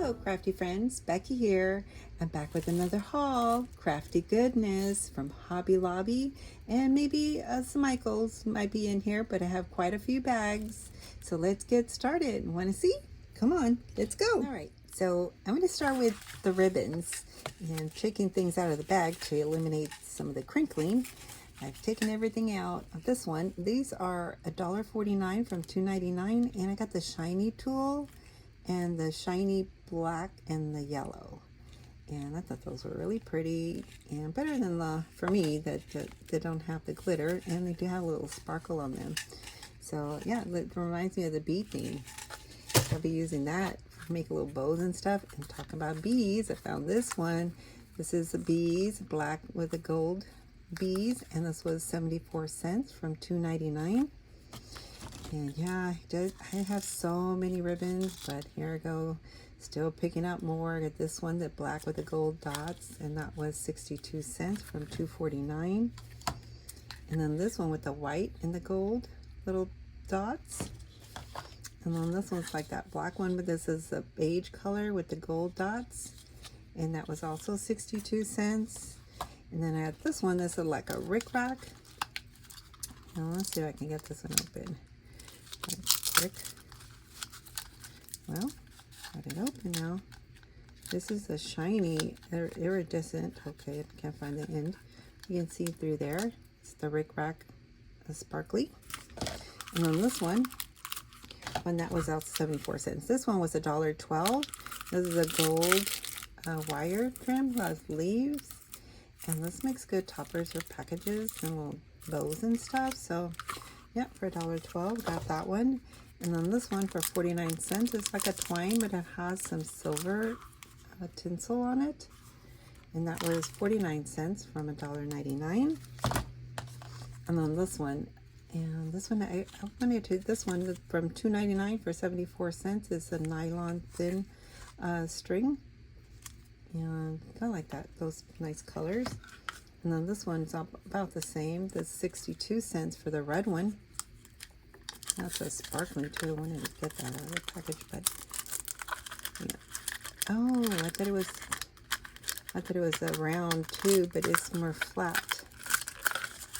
Hello crafty friends, Becky here. I'm back with another haul, crafty goodness from Hobby Lobby, and maybe some Michaels might be in here, but I have quite a few bags. So let's get started. Want to see? Come on, let's go. All right, so I'm going to start with the ribbons and taking things out of the bag to eliminate some of the crinkling. I've taken everything out of this one. These are $1.49 from $2.99, and I got the shiny tool and the shiny black and the yellow, and I thought those were really pretty and better than the, for me, that they don't have the glitter and they do have a little sparkle on them. So yeah, it reminds me of the bead theme. I'll be using that to make little bows and stuff. And talk about beads, I found this one. This is the beads, black with the gold beads, and this was 74 cents from $2.99. And yeah, I have so many ribbons, but here I go, still picking up more. I got this one, the black with the gold dots, and that was 62 cents from $2.49. And then this one with the white and the gold little dots. And then this one's like that black one, but this is a beige color with the gold dots, and that was also 62 cents. And then I had this one, this is like a rickrack. Now let's see if I can get this one open. Quick. Well, got it open now. This is a shiny, iridescent. Okay, I can't find the end. You can see through there. It's the rickrack, sparkly. And then this one that was out 74 cents. This one was $1.12. This is a gold wire trim with leaves, and this makes good toppers or packages and little bows and stuff. So yeah, for $1.12, got that one. And then this one for 49 cents. It's like a twine, but it has some silver tinsel on it. And that was 49 cents from $1.99. And then this one, and this one, I wanted to, this one from $2.99 for 74 cents is a nylon thin string. And kind of like that, those nice colors. And then this one's about the same. That's 62 cents for the red one. That's a sparkling too. I wanted to get that out of the package, but yeah. Oh, I thought it was a round too, but it's more flat.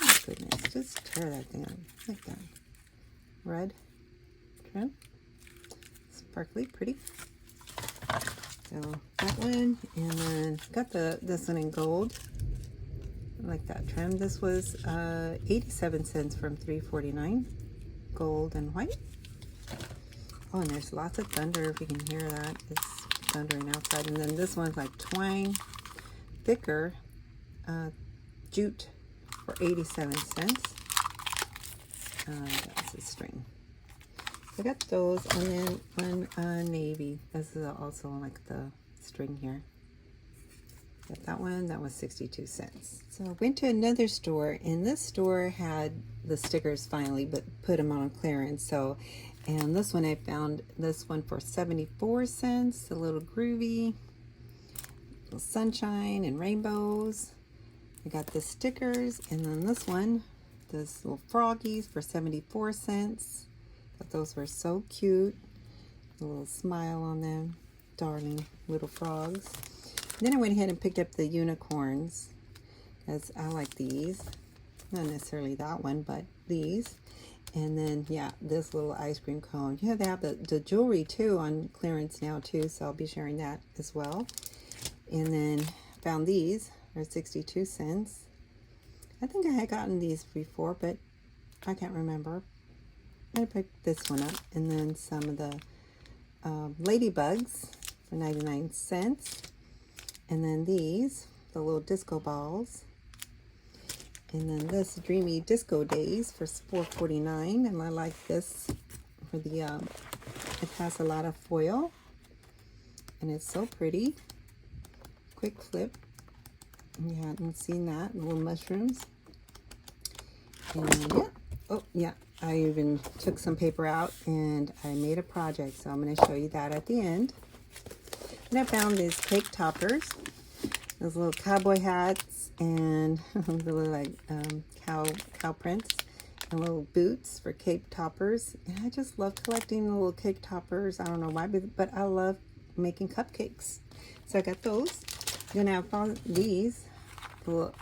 Oh goodness, just tear that thing out like that. Red trim, sparkly, pretty. So that one, and then got this one in gold. I like that trim. This was 87 cents from $3.49. Gold and white. Oh, and there's lots of thunder, if you can hear that. It's thundering outside. And then this one's like twine, thicker jute for 87 cents. That's a string. I got those, and then one navy. This is also like the string here. Got that one, that was 62 cents. So I went to another store, and this store had the stickers finally, but put them on clearance. So, and this one I found this one for 74 cents, a little groovy, little sunshine and rainbows. I got the stickers, and then this one, this little froggies for 74 cents. But those were so cute. A little smile on them, darling little frogs. Then I went ahead and picked up the unicorns, because I like these. Not necessarily that one, but these. And then, yeah, this little ice cream cone. Yeah, they have the jewelry, too, on clearance now, too, so I'll be sharing that as well. And then found these for 62 cents. I think I had gotten these before, but I can't remember. I picked this one up. And then some of the ladybugs for 99 cents. And then these, the little disco balls. And then this Dreamy Disco Days for $4.49. And I like this for the, it has a lot of foil. And it's so pretty. Quick flip. You hadn't seen that. Little mushrooms. And yeah. Oh, yeah. I even took some paper out and I made a project. So I'm going to show you that at the end. And I found these cake toppers, those little cowboy hats, and the little like cow prints, and little boots for cake toppers. And I just love collecting the little cake toppers. I don't know why, but I love making cupcakes. So I got those. Then I found these little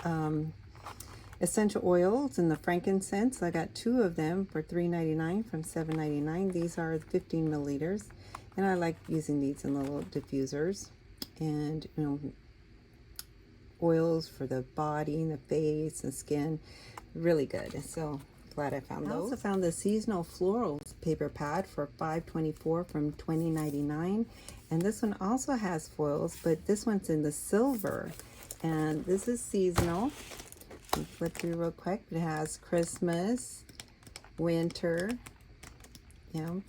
essential oils and the frankincense. I got 2 of them for $3.99 from $7.99. These are 15 milliliters, and I like using these in the little diffusers. And you know, oils for the body and the face and skin, really good. So glad I found those. I also found the seasonal florals paper pad for $5.24 from $20.99, and this one also has foils, but this one's in the silver, and this is seasonal. Flip through real quick. It has Christmas, winter, you know,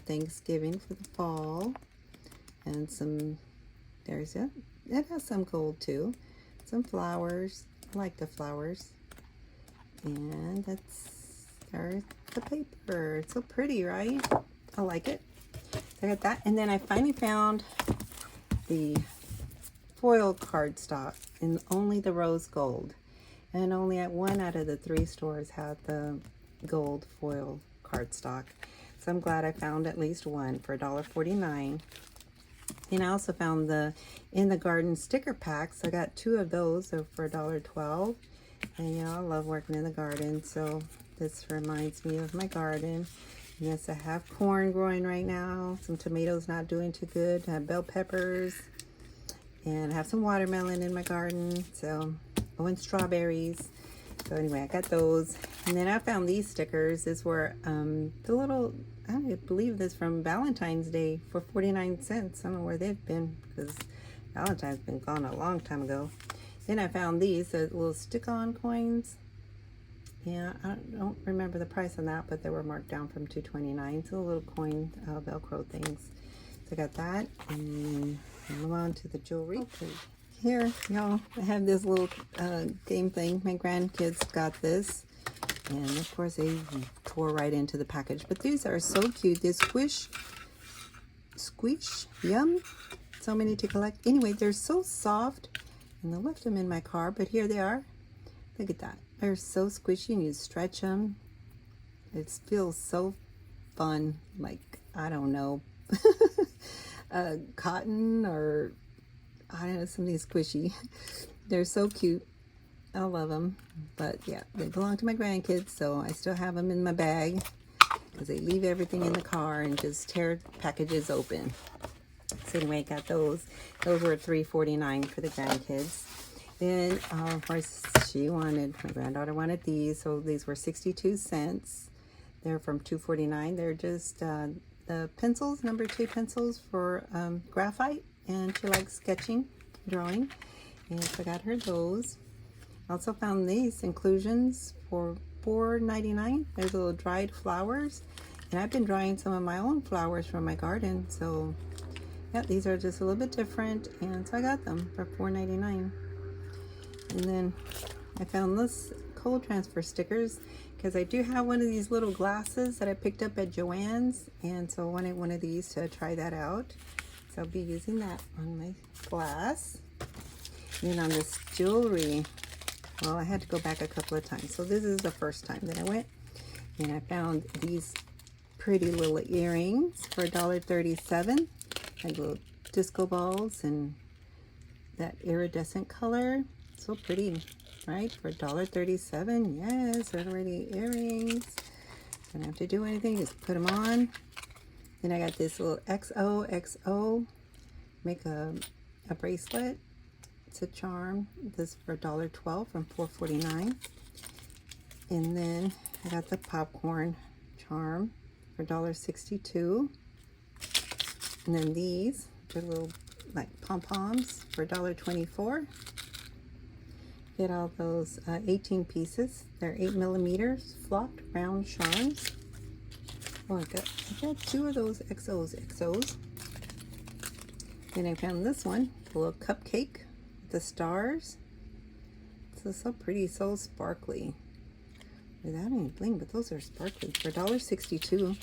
Thanksgiving for the fall, and some, there's it. It has some gold too. Some flowers. I like the flowers. And there's the paper. It's so pretty, right? I like it. I got that. And then I finally found the foil cardstock in only the rose gold. And only at 1 out of the 3 stores had the gold foil cardstock. So I'm glad I found at least one for $1.49. And I also found the In the Garden sticker packs. I got 2 of those for $1.12. And you know, I love working in the garden, so this reminds me of my garden. Yes, I have corn growing right now. Some tomatoes not doing too good. I have bell peppers. And I have some watermelon in my garden. So, oh, and strawberries. So anyway, I got those. And then I found these stickers. These were the little, I believe this from Valentine's Day for 49 cents. I don't know where they've been because Valentine's been gone a long time ago. Then I found these little stick-on coins. Yeah, I don't remember the price on that, but they were marked down from $2.29. So little coin Velcro things. So I got that. And move on to the jewelry. Okay. Here, y'all, I have this little game thing. My grandkids got this. And of course, they tore right into the package. But these are so cute. They squish, yum. So many to collect. Anyway, they're so soft. And I left them in my car, but here they are. Look at that. They're so squishy, and you stretch them. It feels so fun. Like, I don't know, cotton or, I don't know, something squishy. They're so cute. I love them. But yeah, they belong to my grandkids, so I still have them in my bag because they leave everything in the car and just tear packages open. So anyway, I got those. Those were $3.49 for the grandkids. Then, of course, my granddaughter wanted these. So these were 62 cents. They're from $2.49. They're just the pencils, number 2 pencils for graphite. And she likes sketching, drawing. And so I got her those. I also found these inclusions for $4.99. There's little dried flowers. And I've been drawing some of my own flowers from my garden. So yeah, these are just a little bit different, and so I got them for $4.99. And then I found this cold transfer stickers because I do have one of these little glasses that I picked up at Joann's, and so I wanted one of these to try that out. So I'll be using that on my glass. And then on this jewelry, well, I had to go back a couple of times. So this is the first time that I went, and I found these pretty little earrings for $1.37. Like little disco balls and that iridescent color. So pretty, right? For $1.37. Yes, they're already earrings. Don't have to do anything, just put them on. Then I got this little XOXO. Make a bracelet. It's a charm. This for $1.12 from $4.49. And then I got the popcorn charm for $1.62. And then these are little like pom-poms for $1.24. Get all those 18 pieces. They're 8 millimeters flopped round charms. Oh, I got 2 of those XOs. Then I found this one, a little cupcake with the stars. It's so pretty, so sparkly. Without any bling, but those are sparkly for $1.62.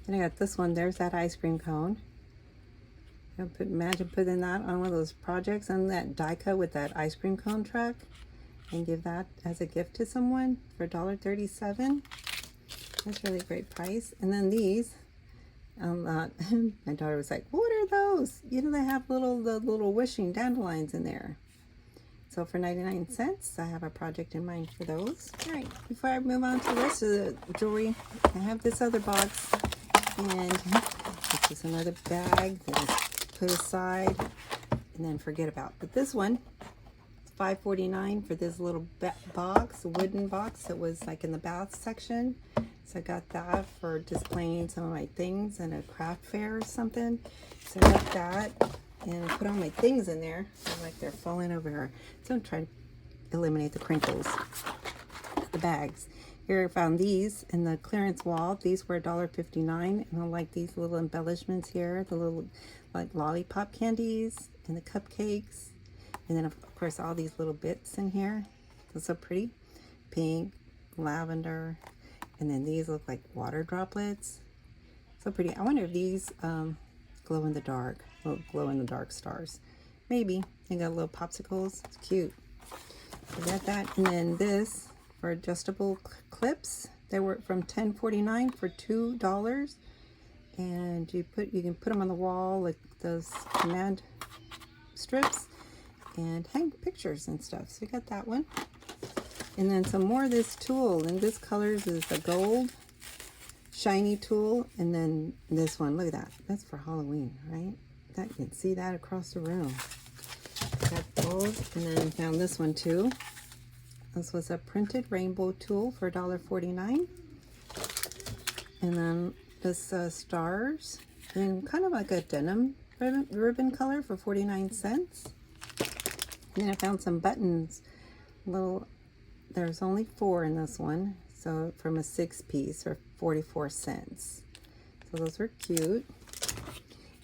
Then I got this one. There's that ice cream cone. Imagine putting that on one of those projects on that die cut with that ice cream cone track and give that as a gift to someone for $1.37. That's really great price. And then these, My daughter was like, what are those? You know, they have the little wishing dandelions in there. So for 99 cents, I have a project in mind for those. All right, before I move on to the rest of the jewelry, I have this other box, and this is another bag that I put aside and then forget about. But this one, $5.49 for this little box, a wooden box that was like in the bath section. So I got that for displaying some of my things in a craft fair or something. So I got that and put all my things in there. Like they're falling over. So I'm trying to eliminate the crinkles. The bags. Here I found these in the clearance wall. These were $1.59, and I like these little embellishments here, the little like lollipop candies and the cupcakes, and then of course all these little bits in here. They're so pretty, pink, lavender, and then these look like water droplets. So pretty. I wonder if these glow in the dark, little glow in the dark stars. Maybe. They got little popsicles. It's cute. I got that, and then this. For adjustable clips, they were from $10.49 for $2, and you can put them on the wall like those command strips and hang pictures and stuff. So we got that one, and then some more of this tool. And this colors is the gold shiny tool, and then this one. Look at that. That's for Halloween, right? That you can see that across the room. Got those, and then found this one too. This was a printed rainbow tool for $1.49. And then this stars in kind of like a denim ribbon color for 49 cents. And then I found some buttons. There's only 4 in this one. So from a 6-piece for 44 cents. So those were cute.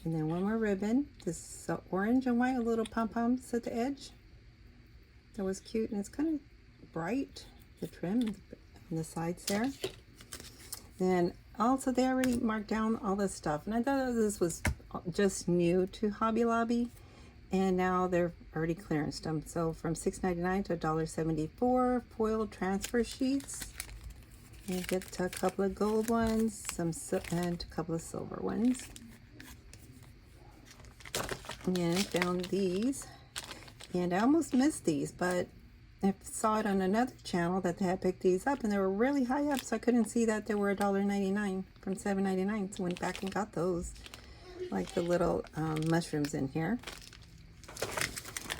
And then one more ribbon. This orange and white, little pom-poms at the edge. That was cute, and it's kind of bright, the trim on the sides there. Then also they already marked down all this stuff, and I thought this was just new to Hobby Lobby, and now they're already clearanced them. So from $6.99 to $1.74. Foil transfer sheets. You get a couple of gold ones, and a couple of silver ones. And I found these, and I almost missed these, but I saw it on another channel that they had picked these up, and they were really high up, so I couldn't see that they were $1.99 from $7.99. So went back and got those, like the little mushrooms in here.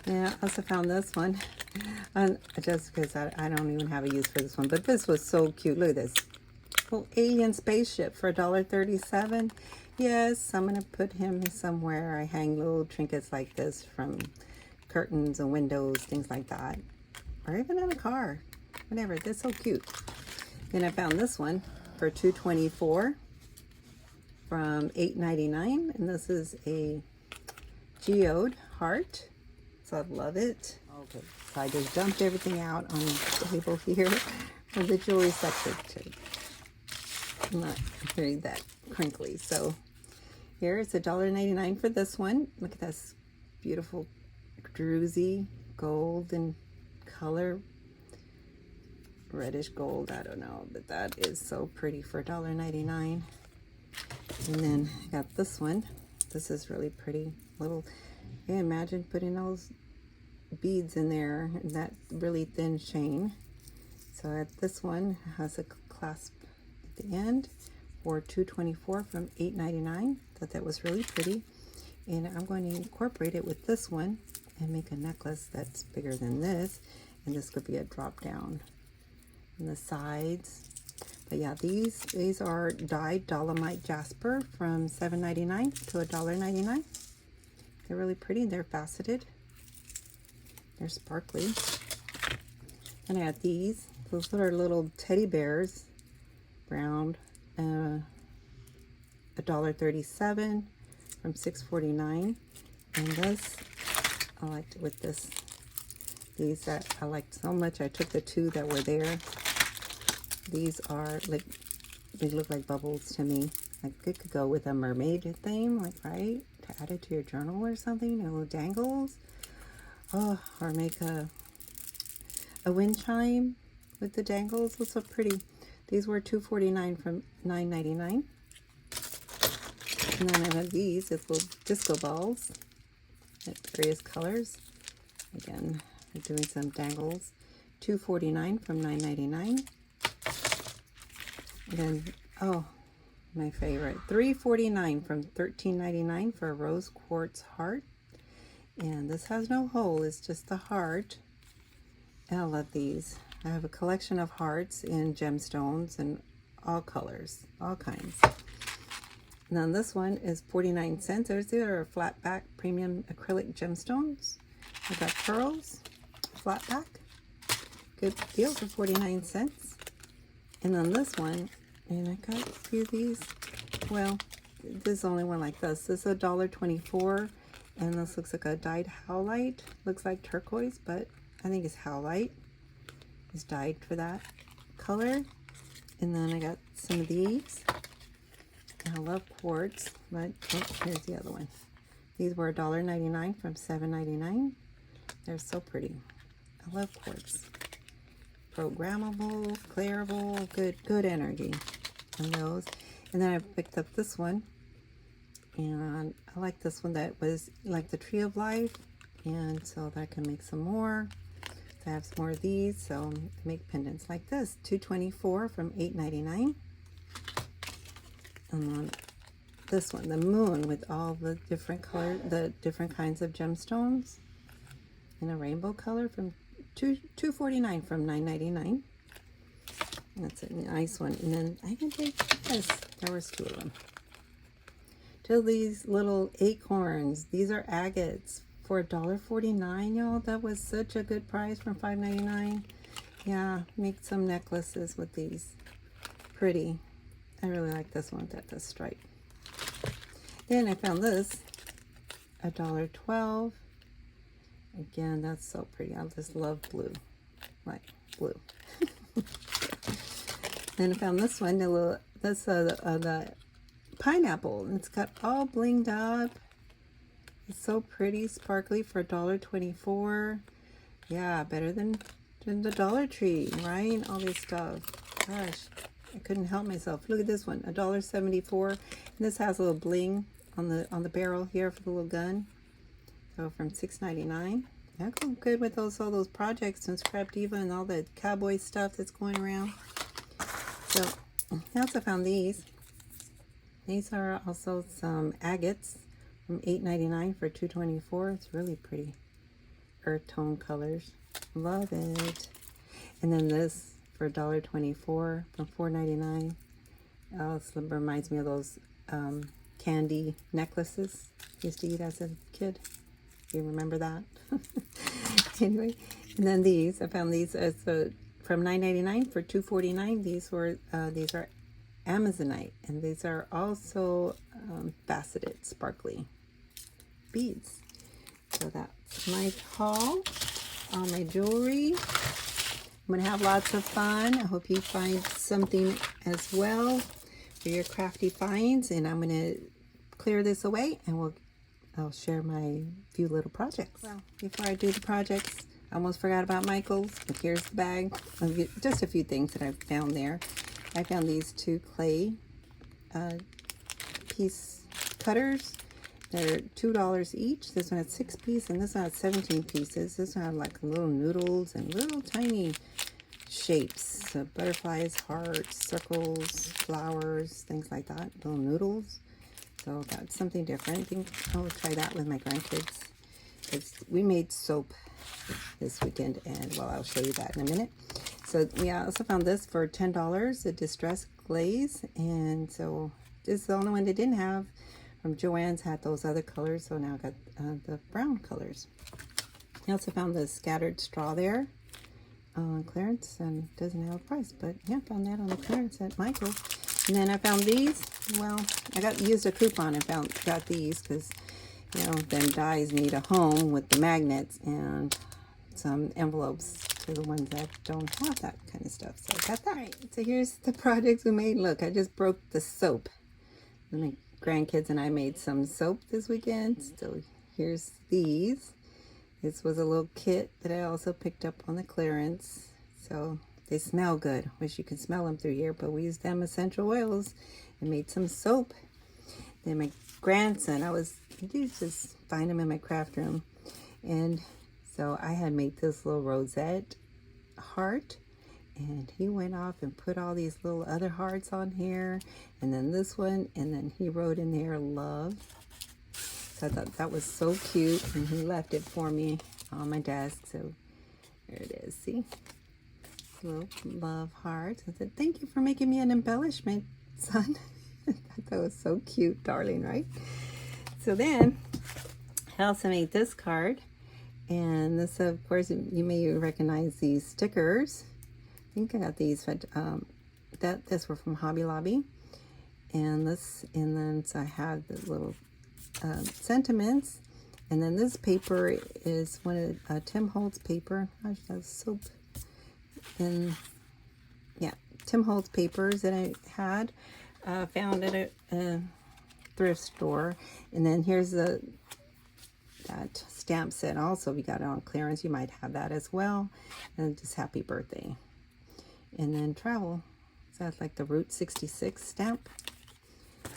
Yeah, I also found this one, just because I don't even have a use for this one, but this was so cute. Look at this little alien spaceship for $1.37. Yes, I'm gonna put him somewhere. I hang little trinkets like this from curtains and windows, things like that. Or even in a car, whatever. They're so cute. Then I found this one for $2.24 from $8.99, and this is a geode heart. So I love it. Okay, so I just dumped everything out on the table here for the jewelry section too. I'm not very that crinkly. So here it's $1.99 for this one. Look at this beautiful druzy golden color, reddish gold, I don't know, but that is so pretty for $1.99. And then I got this one. This is really pretty. Little, can you imagine putting those beads in there and that really thin chain? So I got this one, has a clasp at the end for $2.24 from $8.99. Thought that was really pretty, and I'm going to incorporate it with this one and make a necklace that's bigger than this. And this could be a drop down on the sides. But yeah, these are dyed dolomite jasper from $7.99 to $1.99. They're really pretty. They're faceted. They're sparkly. And I got these. Those are little teddy bears, brown, $1.37 from $6.49. And this, I liked it with this. These that I liked so much, I took the 2 that were there. These are like, they look like bubbles to me. Like it could go with a mermaid theme, like, right? To add it to your journal or something, little dangles. Oh, or make a wind chime with the dangles. What's so pretty? These were $2.49 from $9.99. And then I have these with little disco balls at various colors. Again, I'm doing some dangles. $2.49 from $9.99. And then, oh, my favorite, $3.49 from $13.99 for a rose quartz heart. And this has no hole, it's just the heart. And I love these. I have a collection of hearts in gemstones and all colors, all kinds. And then this one is 49 cents. These are flat back premium acrylic gemstones. I got pearls, flat back. Good deal for 49 cents. And then this one, and I got a few of these. Well, this is the only one like this. This is $1.24, and this looks like a dyed howlite. Looks like turquoise, but I think it's howlite. It's dyed for that color. And then I got some of these. I love quartz, but oh, here's the other one. These were $1.99 from $7.99. They're so pretty. I love quartz. Programmable, clearable, good energy on those. And then I picked up this one, and I like this one that was like the Tree of Life, and so that I can make some more. I have some more of these, so I make pendants like this. $2.24 from $8.99. And then this one, the moon with all the different color, the different kinds of gemstones in a rainbow color from $2.49 from $9.99. That's a nice one. And then I can take this. There was two of them. To these little acorns. These are agates for $1.49, y'all. That was such a good price from $5.99. Yeah, make some necklaces with these. Pretty. I really like this one with that stripe. Then I found this, $1.12. Again, that's so pretty. I just love blue, like blue. Then I found this one, the pineapple. It's got all blinged up. It's so pretty, sparkly for $1.24. Yeah, better than the Dollar Tree, right? All this stuff. Gosh, I couldn't help myself. Look at this one, $1.74. And this has a little bling on the barrel here for the little gun. So from $6.99. That go good with all those projects and Scrap Diva and all the cowboy stuff that's going around. So I also found these. These are also some agates from $8.99 for $2.24. It's really pretty earth tone colors. Love it. And then this for $1.24 from $4.99. Oh, this reminds me of those candy necklaces I used to eat as a kid. You remember that? Anyway, and then these, I found these as from $9.99 for $2.49. These are Amazonite, and these are also faceted, sparkly beads. So that's my haul on my jewelry. I'm gonna have lots of fun. I hope you find something as well for your crafty finds, and I'm gonna clear this away, and I'll share my few little projects. Well, before I do the projects, I almost forgot about Michael's, but here's the bag. Just a few things that I found there. I found these two clay piece cutters. They're $2 each. This one had 6 pieces, and this one had 17 pieces. This one had like little noodles and little tiny shapes. So butterflies, hearts, circles, flowers, things like that. Little noodles. So that's something different. I think I'll try that with my grandkids. We made soap this weekend, and well, I'll show you that in a minute. So yeah, I also found this for $10, a distress glaze, and so this is the only one they didn't have. From Joann's had those other colors, so now I got the brown colors. I also found the scattered straw there on clearance, and doesn't have a price, but yeah, found that on the clearance at Michael's. And then I found these. Well, I used a coupon and got these because, you know, them dies need a home with the magnets and some envelopes for the ones that don't have that kind of stuff. So I got that. Right, so here's the projects we made. Look, I just broke the soap. My grandkids and I made some soap this weekend. So here's these. This was a little kit that I also picked up on the clearance. So they smell good. Wish you could smell them through here, but we used them essential oils and made some soap. Then my grandson. You just find him in my craft room. And so I had made this little rosette heart. And he went off and put all these little other hearts on here. And then this one. And then he wrote in there, love. So I thought that was so cute. And he left it for me on my desk. So there it is. See? Little love heart. I said, thank you for making me an embellishment, son. I thought that was so cute, darling, right? So then I also made this card. And this, of course, you may recognize these stickers. I think I got these, but this were from Hobby Lobby, and then so I have the little sentiments, and then this paper is one of Tim Holtz paper. Gosh, that's soap, and yeah, Tim Holtz papers that I had found at a thrift store, and then here's that stamp set. Also, we got it on clearance. You might have that as well, and just happy birthday. And then travel. So that's like the Route 66 stamp.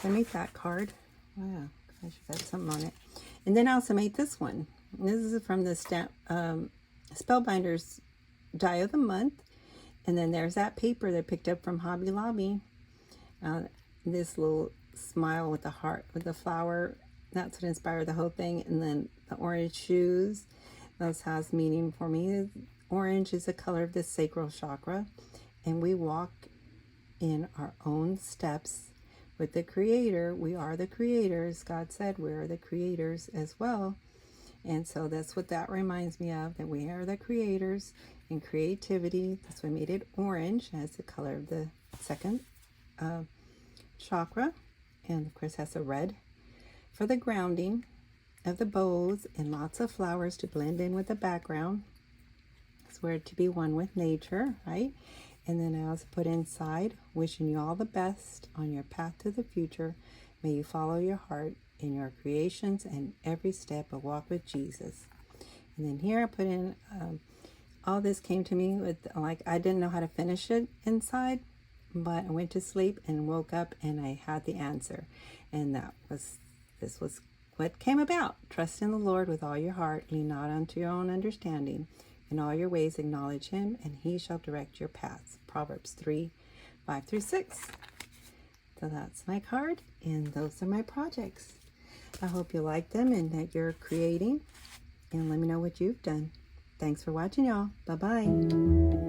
I made that card. Wow, gosh, got something on it. And then I also made this one. This is from the stamp Spellbinders Die of the Month. And then there's that paper that I picked up from Hobby Lobby. This little smile with the heart, with the flower. That's what inspired the whole thing. And then the orange shoes. Those has meaning for me. Orange is the color of the sacral chakra. And we walk in our own steps with the Creator. We are the creators. God said we are the creators as well. And so that's what that reminds me of, that we are the creators in creativity. That's why I made it orange as the color of the second chakra. And of course has a red for the grounding of the bows and lots of flowers to blend in with the background. It's where to be one with nature, right? And then I also put inside, wishing you all the best on your path to the future. May you follow your heart in your creations and every step of walk with Jesus. And then here I put in, all this came to me with, like, I didn't know how to finish it inside, but I went to sleep and woke up and I had the answer. And this was what came about. Trust in the Lord with all your heart, lean not unto your own understanding. In all your ways acknowledge him, and he shall direct your paths. Proverbs 3:5-6. So that's my card, and those are my projects. I hope you like them and that you're creating. And let me know what you've done. Thanks for watching, y'all. Bye-bye.